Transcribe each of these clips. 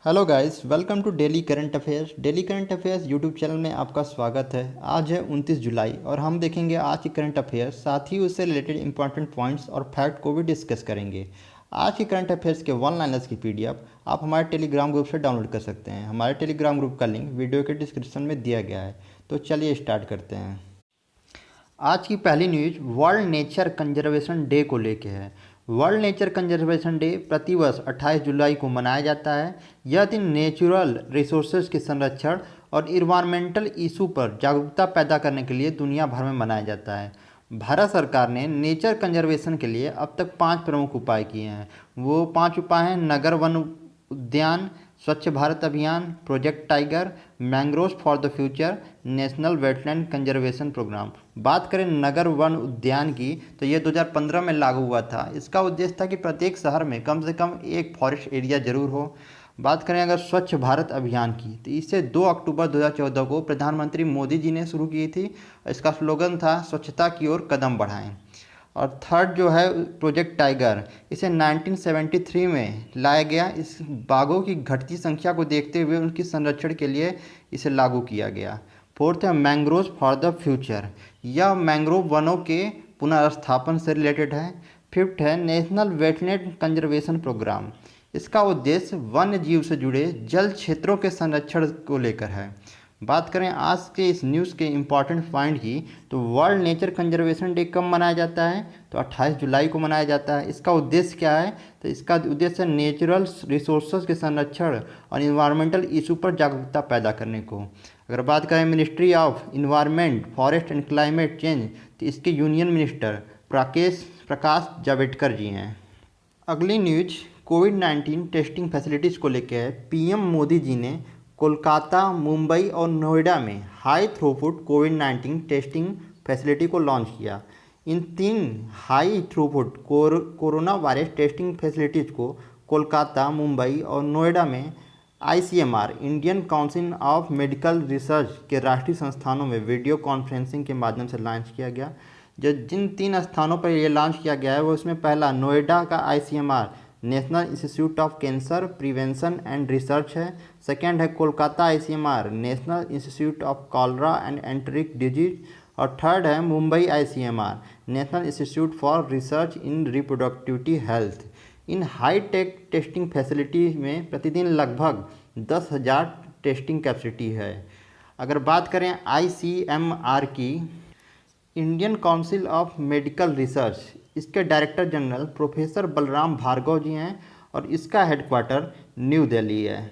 Hello guys, welcome to daily current affairs. Daily current affairs YouTube channel में आपका स्वागत है। आज है 29 जुलाई और हम देखेंगे आज की करंट अफेयर्स, साथ ही उससे रिलेटेड इंपॉर्टेंट पॉइंट्स और फैक्ट को भी डिस्कस करेंगे। आज की करंट अफेयर्स के वन लाइनर्स की पीडीएफ आप हमारे टेलीग्राम ग्रुप से डाउनलोड कर सकते हैं। हमारे टेलीग्राम ग्रुप का लिंक वीडियो के डिस्क्रिप्शन में दिया गया है। तो चलिए स्टार्ट करते हैं। आज की पहली news world nature conservation day को लेके है। वर्ल्ड नेचर कंजर्वेशन डे प्रतिवर्ष 28 जुलाई को मनाया जाता है। यह दिन नेचुरल रिसोर्सेज के संरक्षण और इन्वायरमेंटल इशू पर जागरूकता पैदा करने के लिए दुनिया भर में मनाया जाता है। भारत सरकार ने नेचर कंजर्वेशन के लिए अब तक 5 प्रमुख उपाय किए हैं। वो 5 उपाय हैं: नगर वन उद्यान, Swachh Bharat Abhiyan, project tiger, mangroves for the future, national wetland conservation programme. बात करें नगर वन उद्यान की तो ये 2015 में लागू हुआ था। इसका उद्देश्य था कि प्रत्येक शहर में कम से कम एक फॉरेस्ट एरिया जरूर हो। बात करें अगर स्वच्छ भारत अभियान की तो इसे 2 अक्टूबर 2014 को प्रधानमंत्री मोदी जी ने शुरू की थी। इसका स्लोगन था स्वच्छता की ओर कदम बढ़ाएं। और थर्ड जो है प्रोजेक्ट टाइगर, इसे 1973 में लाया गया। इस बाघों की घटती संख्या को देखते हुए उनके संरक्षण के लिए इसे लागू किया गया। फोर्थ है मैंग्रोव्स फॉर द फ्यूचर, यह मैंग्रोव वनों के पुनर्स्थापन से रिलेटेड है। फिफ्थ है नेशनल वेटलैंड कंजर्वेशन प्रोग्राम, इसका उद्देश्य वन्य जीव से जुड़े जल क्षेत्रों के संरक्षण को लेकर है। बात करें आज के इस न्यूज़ के इम्पॉर्टेंट पॉइंट की तो वर्ल्ड नेचर कंजर्वेशन डे कब मनाया जाता है तो 28 जुलाई को मनाया जाता है। इसका उद्देश्य क्या है तो इसका उद्देश्य नेचुरल रिसोर्सेज के संरक्षण और इन्वायरमेंटल इशू पर जागरूकता पैदा करने को। अगर बात करें ministry of environment, forest and climate change तो इसके यूनियन मिनिस्टर प्रकाश जावड़ेकर जी हैं। अगली न्यूज कोविड-19 टेस्टिंग फैसिलिटीज़ को लेकर है। पीएम मोदी जी ने कोलकाता, मुंबई और नोएडा में हाई थ्रूपुट कोविड-19 टेस्टिंग फैसिलिटी को लॉन्च किया। इन 3 high throughput corona virus testing facilities को कोलकाता, मुंबई और नोएडा में ICMR, Indian Council of Medical research के राष्ट्रीय संस्थानों में वीडियो कॉन्फ्रेंसिंग के माध्यम से लॉन्च किया गया। जिन 3 स्थानों पर यह लॉन्च किया गया है वो इसमें पहला नोएडा का ICMR National Institute of Cancer Prevention and Research है। सेकेंड है Kolkata ICMR National Institute of Cholera and Enteric Disease. और थर्ड है Mumbai ICMR National Institute for Research in Reproductivity Health. इन हाई टेक टेस्टिंग फैसिलिटी में प्रतिदिन लगभग 10,000 टेस्टिंग कैपेसिटी है। अगर बात करें आईसीएमआर की, Indian Council of Medical Research, इसके director general professor Balram Bhargava ji हैं और इसका हेडक्वार्टर न्यू दिल्ली है।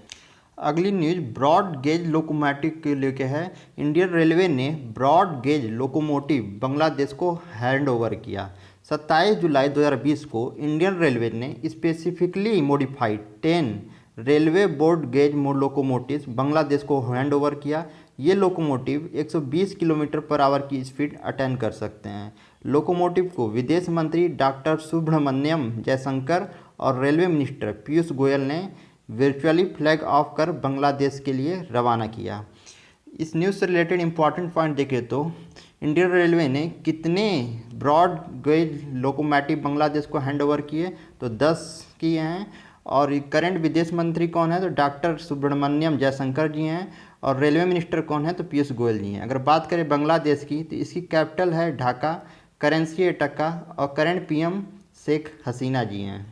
अगली न्यूज ब्रॉड गेज लोकोमोटिव के लेके है। इंडियन रेलवे ने ब्रॉड गेज लोकोमोटिव बांग्लादेश को हैंड ओवर किया। 27 जुलाई 2020 को इंडियन रेलवे ने specifically modified 10 railway board gauge locomotives Bangladesh को हैंड ओवर किया। ये लोकोमोटिव 120 किलोमीटर पर आवर की स्पीड अटेन कर सकते हैं। लोकोमोटिव को विदेश मंत्री डॉक्टर सुब्रमण्यम जयशंकर और रेलवे मिनिस्टर पीयूष गोयल ने वर्चुअली फ्लैग ऑफ कर बांग्लादेश के लिए रवाना किया। इस न्यूज़ से रिलेटेड इंपॉर्टेंट पॉइंट देखें तो इंडियन रेलवे ने कितने ब्रॉड गेज लोकोमोटिव बांग्लादेश को हैंड ओवर किए तो 10 किए हैं। और करंट विदेश मंत्री कौन है तो डॉक्टर सुब्रमण्यम जयशंकर जी हैं। और रेलवे मिनिस्टर कौन है तो पीयूष गोयल जी हैं। अगर बात करें बांग्लादेश की तो इसकी कैपिटल है ढाका, करेंसी है टका और करंट पीएम शेख हसीना जी हैं।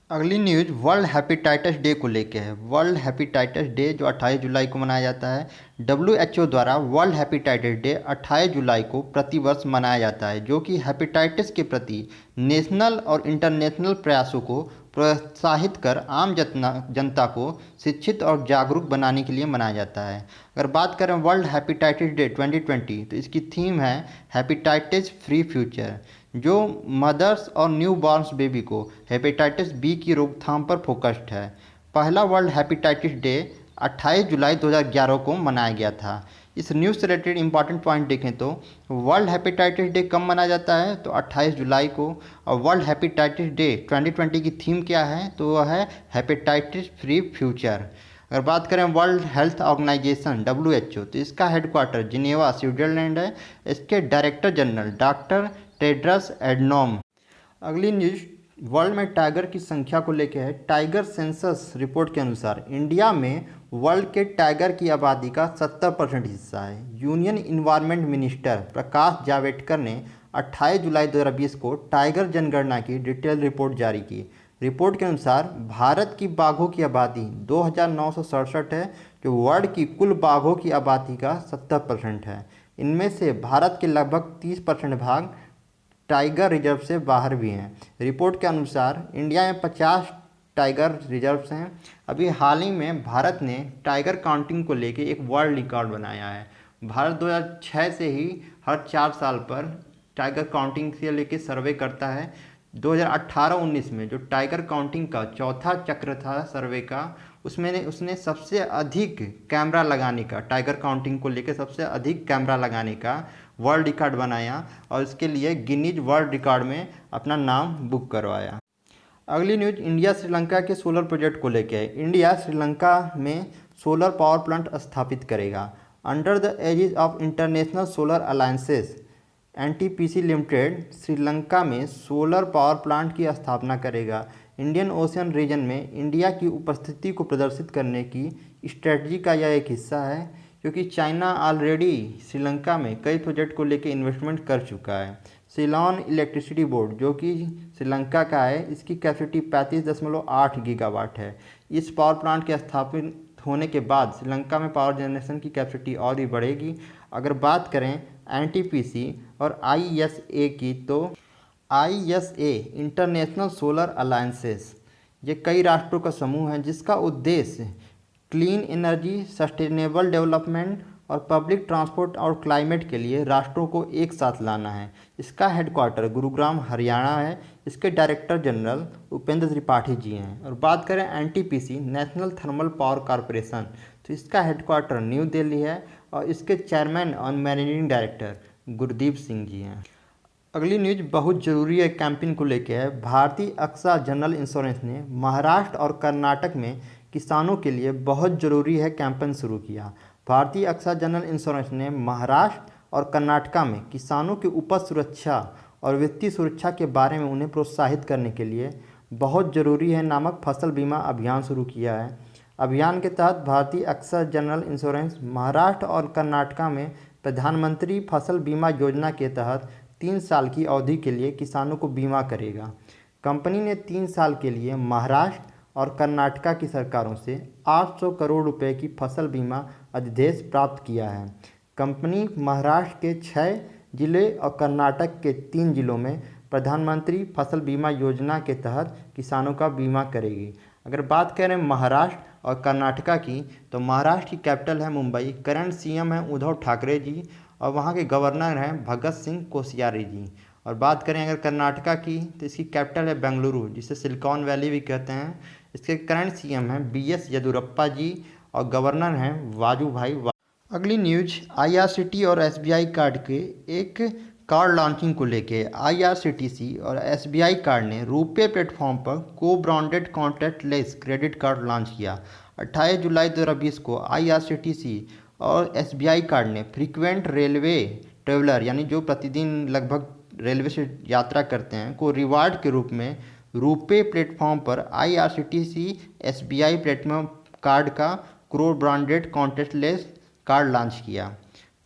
अगली न्यूज वर्ल्ड हेपेटाइटिस डे को लेके है। वर्ल्ड हेपेटाइटिस डे जो 28 जुलाई को मनाया जाता है। WHO द्वारा वर्ल्ड हेपेटाइटिस डे 28 जुलाई को प्रतिवर्ष मनाया जाता है, जो कि हेपेटाइटिस के प्रति नेशनल और इंटरनेशनल प्रयासों को प्रोत्साहित कर आम जनता को शिक्षित और जागरूक बनाने के लिए मनाया जाता है। अगर बात करें वर्ल्ड हेपेटाइटिस डे 2020 तो इसकी थीम है हेपेटाइटिस फ्री फ्यूचर, जो मदर्स और न्यू बॉर्न्स बेबी को हेपेटाइटिस बी की रोकथाम पर फोकस्ड है। पहला वर्ल्ड हेपेटाइटिस डे 28 जुलाई 2011 को मनाया गया था। इस न्यूज़ से रिलेटेड इंपॉर्टेंट पॉइंट देखें तो वर्ल्ड हेपेटाइटिस डे कब मनाया जाता है तो 28 जुलाई को। और वर्ल्ड हेपेटाइटिस डे 2020 की थीम क्या है तो वह है हेपेटाइटिस फ्री फ्यूचर। अगर बात करें वर्ल्ड हेल्थ ऑर्गेनाइजेशन WHO तो इसका हेडक्वार्टर जिनेवा स्विट्जरलैंड है। इसके director general doctor Tedros Adhanom. अगली न्यूज वर्ल्ड में टाइगर की संख्या को लेकर है। टाइगर सेंसस रिपोर्ट के अनुसार इंडिया में वर्ल्ड के टाइगर की आबादी का 70% हिस्सा है। Union environment minister Prakash Javadekar ने 28 जुलाई 2020 को टाइगर जनगणना की डिटेल रिपोर्ट जारी की। रिपोर्ट के अनुसार भारत की बाघों की आबादी 2967 है, जो वर्ल्ड की कुल बाघों की आबादी का 70% है। इनमें से भारत के लगभग 30% भाग टाइगर रिजर्व से बाहर भी हैं। रिपोर्ट के अनुसार इंडिया में 50 टाइगर रिजर्व्स हैं। अभी हाल ही में भारत ने टाइगर काउंटिंग को लेके एक वर्ल्ड रिकॉर्ड बनाया है। भारत 2006 से ही हर 4 साल पर टाइगर काउंटिंग से लेके सर्वे करता है। 2018-19 में जो टाइगर काउंटिंग का चौथा चक्र था सर्वे का, उसमें उसने सबसे अधिक कैमरा लगाने का, टाइगर काउंटिंग को लेकर सबसे अधिक कैमरा लगाने का वर्ल्ड रिकॉर्ड बनाया और इसके लिए गिनीज वर्ल्ड रिकॉर्ड में अपना नाम बुक करवाया। अगली न्यूज इंडिया श्रीलंका के सोलर प्रोजेक्ट को लेकर है। इंडिया श्रीलंका में सोलर पावर प्लांट स्थापित करेगा। Under the aegis of international solar alliances NTPC limited Sri Lanka में सोलर पावर प्लांट की स्थापना करेगा। इंडियन ओशियन रीजन में इंडिया की उपस्थिति को प्रदर्शित करने की स्ट्रेटजी का यह एक हिस्सा है, क्योंकि चाइना ऑलरेडी श्रीलंका में कई प्रोजेक्ट को लेकर इन्वेस्टमेंट कर चुका है। सीलोन इलेक्ट्रिसिटी बोर्ड जो कि श्रीलंका का है, इसकी कैपेसिटी 35.8 गीगावाट है। इस पावर प्लांट के स्थापित होने के बाद श्रीलंका में पावर जनरेशन की कैपेसिटी और भी बढ़ेगी। अगर बात करें एनटीपीसी और आईएसए की, तो आईएसए इंटरनेशनल सोलर अलायंसेस ये कई राष्ट्रों का समूह है जिसका उद्देश्य क्लीन एनर्जी, सस्टेनेबल डेवलपमेंट और पब्लिक ट्रांसपोर्ट और क्लाइमेट के लिए राष्ट्रों को एक साथ लाना है। इसका हेडक्वार्टर गुरुग्राम हरियाणा है। इसके डायरेक्टर जनरल उपेंद्र त्रिपाठी जी हैं। और बात करें NTPC national thermal power corporation, तो इसका हेडक्वार्टर न्यू दिल्ली है और इसके चेयरमैन और मैनेजिंग डायरेक्टर गुरदीप सिंह जी हैं। अगली न्यूज बहुत ज़रूरी है, कैंपेन को लेकर है। भारतीय अक्सा जनरल इंश्योरेंस ने महाराष्ट्र और कर्नाटक में किसानों के लिए बहुत ज़रूरी है कैंपेन शुरू किया। भारतीय अक्सा जनरल इंश्योरेंस ने महाराष्ट्र और कर्नाटका में किसानों की उपज सुरक्षा और वित्तीय सुरक्षा के बारे में उन्हें प्रोत्साहित करने के लिए बहुत ज़रूरी है नामक फसल बीमा अभियान शुरू किया है। अभियान के तहत भारतीय अक्सा जनरल इंश्योरेंस महाराष्ट्र और कर्नाटका में प्रधानमंत्री फसल बीमा योजना के तहत 3 साल की अवधि के लिए किसानों को बीमा करेगा। कंपनी ने 3 साल के लिए महाराष्ट्र और कर्नाटका की सरकारों से 800 करोड़ रुपए की फसल बीमा अध्यादेश प्राप्त किया है। कंपनी महाराष्ट्र के 6 जिले और कर्नाटक के 3 जिलों में प्रधानमंत्री फसल बीमा योजना के तहत किसानों का बीमा करेगी। अगर बात करें महाराष्ट्र और कर्नाटका की, तो महाराष्ट्र की कैपिटल है मुंबई। करंट सीएम हैं उद्धव ठाकरे जी और वहाँ के गवर्नर हैं भगत सिंह कोश्यारी जी। और बात करें अगर कर्नाटका की, तो इसकी कैपिटल है बेंगलुरु, जिसे सिलिकॉन वैली भी कहते हैं। इसके करंट सीएम हैं बीएस येदियुरप्पा जी और गवर्नर हैं वाजुभाई। अगली न्यूज आईआरसीटी और एसबीआई कार्ड के एक कार्ड लॉन्चिंग को लेके। आईआरसीटीसी और एसबीआई कार्ड ने रुपे प्लेटफॉर्म पर को branded contactless credit card launch किया। 28 जुलाई 2020 को आईआरसीटीसी और एसबीआई कार्ड ने फ्रीक्वेंट रेलवे ट्रेवलर, यानी जो प्रतिदिन लगभग रेलवे से यात्रा करते हैं, को रिवार्ड के रूप में रुपे प्लेटफॉर्म पर आईआरसीटीसी एसबीआई प्लेटफॉर्म कार्ड का को ब्रांडेड कॉन्टैक्टलेस कार्ड लॉन्च किया।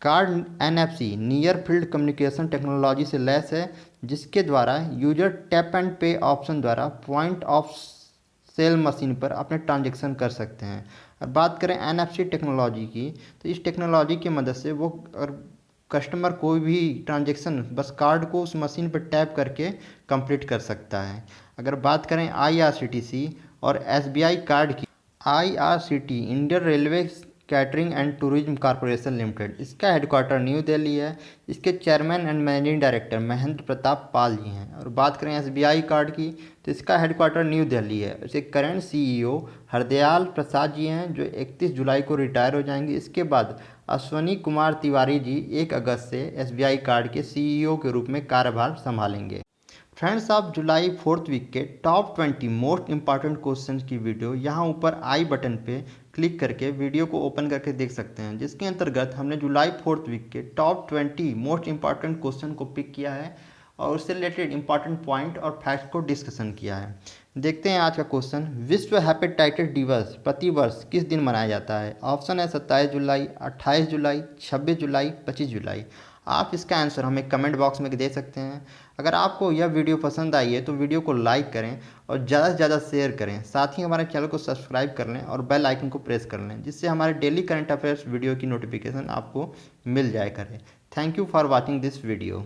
Card NFC near field communication technology से लैस है, जिसके द्वारा यूजर टैप एंड पे ऑप्शन द्वारा पॉइंट ऑफ सेल मशीन पर अपने ट्रांजैक्शन कर सकते हैं। और बात करें एनएफसी टेक्नोलॉजी की, तो इस टेक्नोलॉजी की मदद से वो कस्टमर कोई भी ट्रांजैक्शन बस कार्ड को उस मशीन पर टैप करके कंप्लीट कर सकता है। अगर बात करें आईआरसीटीसी और एसबीआई कार्ड की, IRCT Indian railway catering and tourism corporation limited, इसका हेडक्वार्टर न्यू दिल्ली है। इसके chairman and managing director Mahendra Pratap Pal ji हैं। और बात करें एसबीआई कार्ड की, तो इसका हेडक्वार्टर न्यू दिल्ली है। इसके करंट सीईओ हरदयाल प्रसाद जी हैं, जो 31 जुलाई को रिटायर हो जाएंगे। इसके बाद अश्वनी कुमार तिवारी जी 1 अगस्त से एसबीआई कार्ड के सीईओ के रूप में कार्यभार संभालेंगे। फ्रेंड्स, आप जुलाई 4th वीक के टॉप 20 मोस्ट इंपॉर्टेंट क्वेश्चन की वीडियो यहाँ ऊपर आई बटन पे क्लिक करके वीडियो को ओपन करके देख सकते हैं, जिसके अंतर्गत हमने जुलाई 4th वीक के टॉप 20 मोस्ट इंपॉर्टेंट क्वेश्चन को पिक किया है और उससे रिलेटेड इंपॉर्टेंट पॉइंट और फैक्ट को डिस्कशन किया है। देखते हैं आज का क्वेश्चन। विश्व हेपेटाइटिस दिवस प्रतिवर्ष किस दिन मनाया जाता है? ऑप्शन है 27 जुलाई, 28 जुलाई, 26 जुलाई, 25 जुलाई। आप इसका आंसर हमें कमेंट बॉक्स में दे सकते हैं। अगर आपको यह वीडियो पसंद आई है तो वीडियो को लाइक करें और ज़्यादा से ज़्यादा शेयर करें। साथ ही हमारे चैनल को सब्सक्राइब कर लें और बेल आइकन को प्रेस कर लें, जिससे हमारे डेली करंट अफेयर्स वीडियो की नोटिफिकेशन आपको मिल जाया करे। Thank you for watching this video.